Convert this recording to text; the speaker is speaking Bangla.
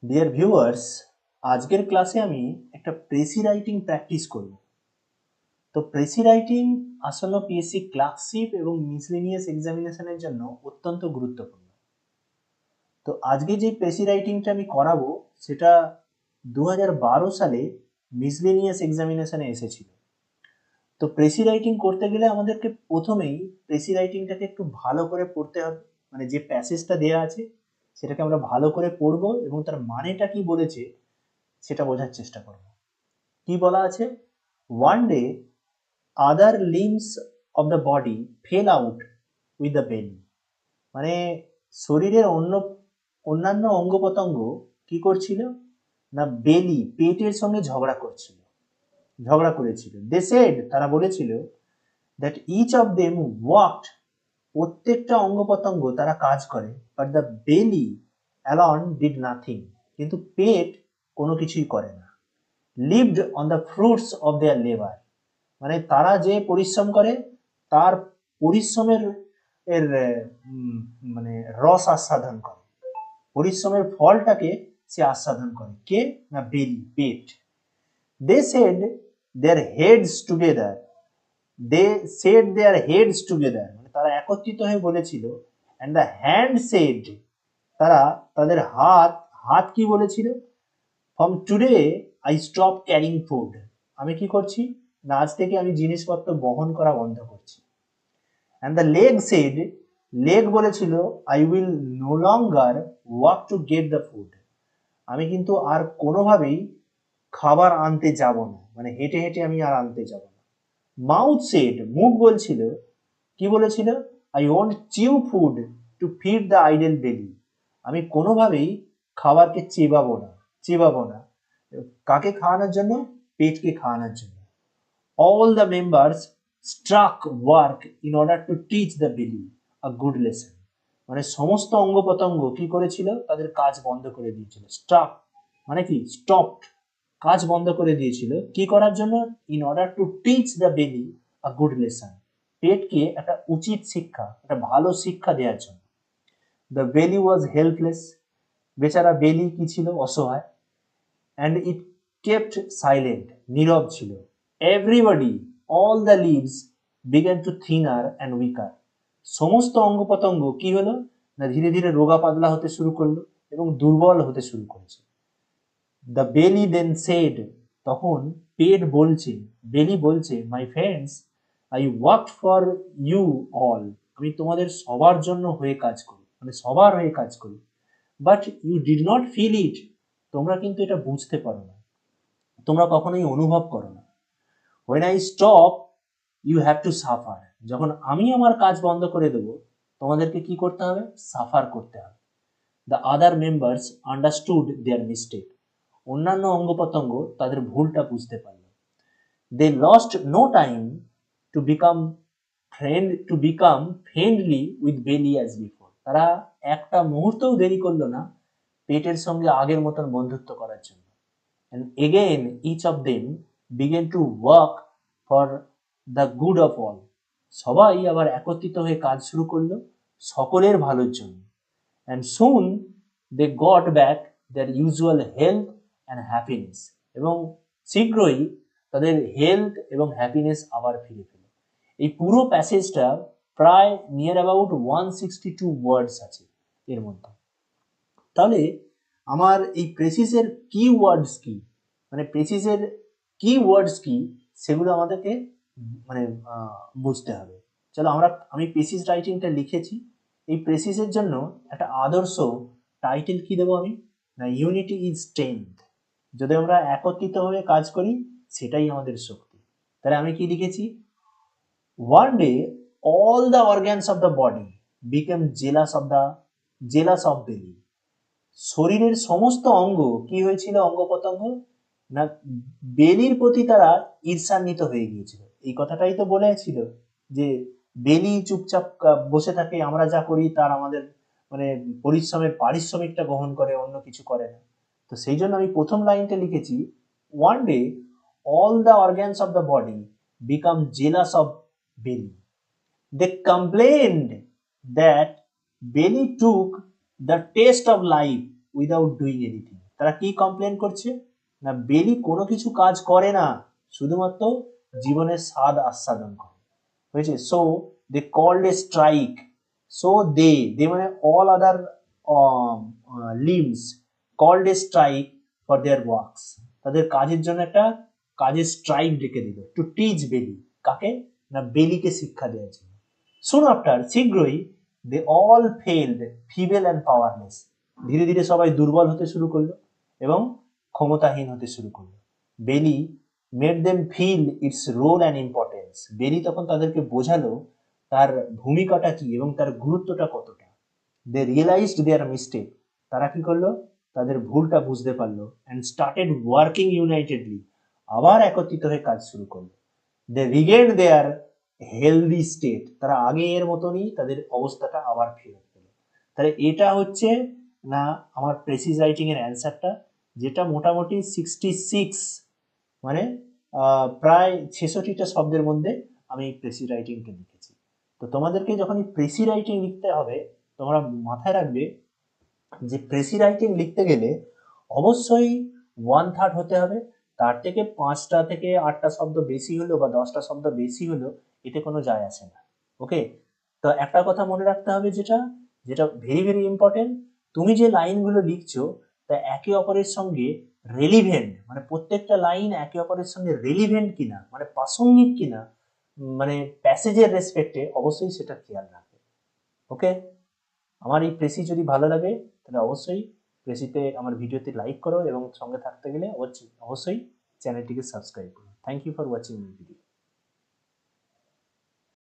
ডিয়ার ভিউয়ার্স, আজকের ক্লাসে আমি একটা প্রেসি রাইটিং প্র্যাকটিস করব। তো প্রেসি রাইটিং আসন্ন পিএসসি ক্লার্কশিপ এবং মিসলেনিয়াস এক্সামিনেশনের জন্য অত্যন্ত গুরুত্বপূর্ণ। তো আজকে যে প্রেসি রাইটিংটা আমি করাবো সেটা 2012 সালে মিসলেনিয়াস এক্সামিনেশনে এসেছিল। তো প্রেসি রাইটিং করতে গেলে আমাদেরকে প্রথমেই প্রেসি রাইটিংটাকে একটু ভালো করে পড়তে হবে। মানে যে প্যাসেজটা দেওয়া আছে সেটাকে আমরা ভালো করে পড়বো এবং তার মানেটা কি বলেছে সেটা বোঝার চেষ্টা করব। কি বলা আছে? One day other limbs of the body fail out with the বেলি। মানে শরীরের অন্যান্য অঙ্গ প্রত্যঙ্গ কি করছিল না, বেলি পেটের সঙ্গে ঝগড়া করেছিল। দে সেড, তারা বলেছিল, that each of them worked, প্রত্যেকটা অঙ্গ প্রত্যঙ্গ তারা কাজ করে, but the belly alone did nothing, কিন্তু পেট কোনো কিছুই করে না। Lived on the fruits of their labour, মানে তারা যে পরিশ্রম করে তার পরিশ্রমের এর মানে রস আস্বাদন করে, পরিশ্রমের ফলটাকে সে আস্বাদন করে। কে না, বেলি, পেট। They said their heads together, মানে তারা একত্রিত হয়ে বলেছিল, অ্যান্ড দ্য হ্যান্ড সেড, তারা তাদের হাত কি বলেছিল, from today I stop carrying food, আমি কি করছি না, আজ থেকে আমি জিনিসপত্র বহন করা বন্ধ করছি। And the leg said, leg বলেছিল, I will no longer walk to get the food, আমি কিন্তু আর কোনোভাবেই খাবার আনতে যাব না, মানে হেঁটে হেঁটে আমি আর আনতে যাব না। মাউথ সেড, মুখ বলছিল, কি বলেছিল, I want chew food to feed the idle belly, আমি কোনোভাবেই খাবারকে চেবাবো না। কাকে খাওয়ানোর জন্য? পেটকে খাওয়ানোর জন্য। All the members struck work in order to teach the belly a good lesson, মানে সমস্ত অঙ্গ প্রত্যঙ্গ কি করেছিল, তাদের কাজ বন্ধ করে দিয়েছিল। স্ট্রাক মানে কি, স্টপড, কাজ বন্ধ করে দিয়েছিল। কি করার জন্য? In order to teach the belly a good lesson, পেটকে একটা উচিত শিক্ষা, একটা ভালো শিক্ষা দেওয়ার জন্য। দ্য বেলি ওয়াজ হেল্পলেস, বেচারা বেলি কি ছিল, অসহায়। অ্যান্ড ইট কেপ্ট সাইলেন্ট, নীরব ছিল। Everybody, all the lives began to thinner and weaker, সমস্ত অঙ্গ প্রত্যঙ্গ কি হলো না, ধীরে ধীরে রোগা পাতলা হতে শুরু করলো এবং দুর্বল হতে শুরু করেছে। দ্য বেলি দেন সেড, তখন পেট বলছে, বেলি বলছে, my friends, I work for you all, আমি তোমাদের সবার জন্য হয়ে কাজ করি, মানে সবার হয়ে কাজ করি, but you did not feel it, তোমরা কিন্তু এটা বুঝতে পারো না, তোমরা কখনোই অনুভব করো না। when I stop you have to suffer, যখন আমি আমার কাজ বন্ধ করে দেব তোমাদেরকে কি করতে হবে, সাফার করতে হবে। the other members understood their mistake, অন্যান্য অঙ্গ প্রত্যঙ্গ তাদের ভুলটা বুঝতে পারল। they lost no time to become friendly with belly as before, তারা একটা মুহূর্তও দেরি করলো না পেটের সঙ্গে আগের মতন বন্ধুত্ব করার জন্য। and again each of them began to work for the good of all, সবাই আবার একত্রিত হয়ে কাজ শুরু করলো সকলের ভালোর জন্য। and soon they got back their usual health and happiness, এবং শীঘ্রই তাদের হেলথ এবং হ্যাপিনেস আবার ফিরে পেল। এই পুরো প্যাসেজটা প্রায় নিয়ার অ্যাবাউট 162 ওয়ার্ডস আছে এর মধ্যে। তাহলে আমার এই প্রেসিসের কি ওয়ার্ডস কি, মানে প্রেসিসের কি ওয়ার্ডস কি, সেগুলো আমাদেরকে মানে বুঝতে হবে। চলো আমি প্রেসিস রাইটিংটা লিখেছি। এই প্রেসিসের জন্য একটা আদর্শ টাইটেল কি দেবো আমি, না, ইউনিটি ইজ স্ট্রেংথ, যদি আমরা একত্রিতভাবে কাজ করি সেটাই আমাদের শক্তি। তাহলে আমি কি লিখেছি, one day all the organs of the body became jealous of belly, শরীরের সমস্ত অঙ্গ কি হয়েছিল, অঙ্গ প্রত্যঙ্গ না, বেলির প্রতি তারা ঈর্ষান্বিত হয়ে গিয়েছিল। এই কথাটাই তো বলেছিল যে বেলি চুপচাপ বসে থাকে, আমরা যা করি তার আমাদের মানে পরিশ্রমের পারিশ্রমিকটা গ্রহণ করে, অন্য কিছু করে না। তো সেই জন্য আমি প্রথম লাইনটা লিখেছি, one day all the organs of the body become jealous of বেলি, they complained that belly took the taste of life without doing anything, তারা কি কমপ্লেন করছে না বেলি কোনো কিছু কাজ করে না, শুধুমাত্র জীবনের স্বাদ আস্বাদন করে। হয়েছে, so they called a strike, so they মানে all other limbs called a strike for their works, তাদের কাজের জন্য একটা কাজের স্ট্রাইক ডেকে দিল টু টিচ বেলি, কাকে না বেলিকে শিক্ষা দেওয়ার জন্য। সুন আফটার, শীঘ্রই they all felled feeble and powerless, ধীরে ধীরে সবাই দুর্বল হতে শুরু করলো এবং ক্ষমতাহীন হতে শুরু করলো। Belly made them feel its role and importance, belly তখন তাদেরকে বোঝালো তার ভূমিকাটা কি এবং তার গুরুত্বটা কতটা। দে রিয়েলাইজড দেয়ার মিস্টেক, তারা কি করলো তাদের ভুলটা বুঝতে পারলো, অ্যান্ড স্টার্টেড ওয়ার্কিং ইউনাইটেডলি, আবার একত্রিত হয়ে কাজ শুরু করলো। দে রিগেন্ড দেয়ার হেলদি স্টেট, তারা আগে এর মতনই তাদের অবস্থাটা আবার ফেরত পেল। তাহলে এটা হচ্ছে না আমার প্রেসিজ রাইটিং এর অ্যান্সারটা, যেটা মোটামুটি 66 মানে প্রায় 66টা শব্দের মধ্যে আমি প্রেসি রাইটিংকে লিখেছি। তো তোমাদেরকে যখন প্রেসি রাইটিং লিখতে হবে তোমরা মাথায় রাখবে যে প্রেসি রাইটিং লিখতে গেলে অবশ্যই 1/3 হতে হবে, তার থেকে 5টা থেকে 8টা শব্দ বেশি হলো বা 10টা শব্দ বেশি হলো এতে কোনো যায় আসে না। ওকে, তো একটা কথা মনে রাখতে হবে, যেটা যেটা ভেরি ভেরি ইম্পর্টেন্ট, তুমি যে লাইনগুলো লিখছো তা একে অপরের সঙ্গে রেলিভেন্ট, মানে প্রত্যেকটা লাইন একে অপরের সঙ্গে রেলিভেন্ট কিনা, মানে প্রাসঙ্গিক কিনা, মানে প্যাসেজের রেসপেক্টে অবশ্যই সেটা খেয়াল রাখবে। ওকে, আমার এই প্রেসি যদি ভালো লাগে তাহলে অবশ্যই প্রেসিতে আমার ভিডিওতে লাইক করো এবং সঙ্গে থাকতে গেলে অবশ্যই চ্যানেলটিকে সাবস্ক্রাইব করো। Thank you for watching my video.